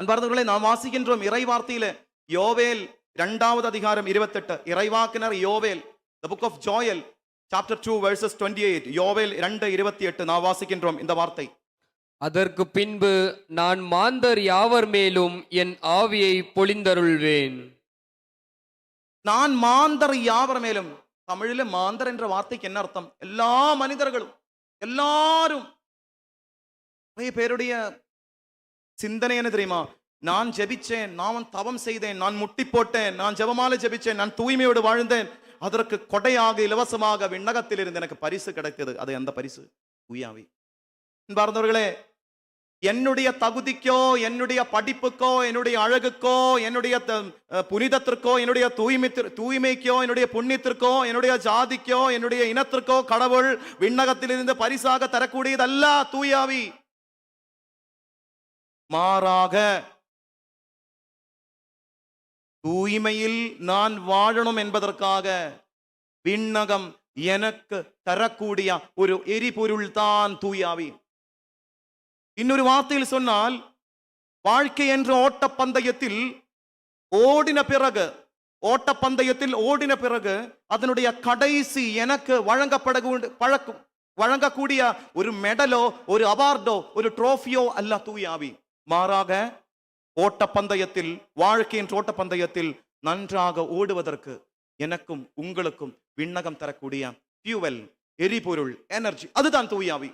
அன்பார்ந்தவர்களே, நாம் வாசிக்கின்றோம் இறை வார்த்தையில யோவேல் 2வது அதிகாரம் 28, இறைவாக்கினர் யோவேல், the book of Joel chapter 2 verses 28, யோவேல் 2:28 நாம் வாசிக்கின்றோம் இந்த வார்த்தை. அதற்கு பின்பு நான் மாந்தர் யாவர் மேலும் என் ஆவியை பொழிந்தருள்வேன். நான் மாந்தர் யாவர் மேலும். தமிழில் மாந்தர் என்ற வார்த்தைக்கு என்ன அர்த்தம்? எல்லா மனிதர்களும், எல்லாரும். நிறைய பேருடைய சிந்தனை என்ன தெரியுமா? நான் ஜெபிச்சேன், நான் தவம் செய்தேன், நான் முட்டி போட்டேன், நான் ஜெபமாலை ஜெபிச்சேன், நான் தூய்மையோடு வாழ்ந்தேன், அதற்கு கொடையாக இலவசமாக விண்ணகத்தில் இருந்து எனக்கு பரிசு கிடைத்தது. அது அந்த பரிசு தூயாவி. பார்ந்தவர்களே, என்னுடைய தகுதிக்கோ, என்னுடைய படிப்புக்கோ, என்னுடைய அழகுக்கோ, என்னுடைய புனிதத்திற்கோ, என்னுடைய தூய்மைக்கோ, என்னுடைய புண்ணியத்திற்கோ, என்னுடைய ஜாதிக்கோ, என்னுடைய இனத்திற்கோ கடவுள் விண்ணகத்தில் இருந்து பரிசாக தரக்கூடியதல்ல தூயாவி. மாறாக தூய்மையில் நான் வாழணும் என்பதற்காக விண்ணகம் எனக்கு தரக்கூடிய ஒரு எரிபொருள் தான் தூயாவி. இன்னொரு வார்த்தையில் சொன்னால், வாழ்க்கை என்ற ஓட்டப்பந்தயத்தில் ஓடின பிறகு அதனுடைய கடைசி எனக்கு வழங்கக்கூடிய ஒரு மெடலோ, ஒரு அவார்டோ, ஒரு ட்ரோஃபியோ அல்ல தூயாவி. மாறாக ஓட்டப்பந்தயத்தில், வாழ்க்கையின் ஓட்டப்பந்தயத்தில் நன்றாக ஓடுவதற்கு எனக்கும் உங்களுக்கும் விண்ணகம் தரக்கூடிய ஃபியூவல், எரிபொருள், எனர்ஜி, அதுதான் தூயாவி.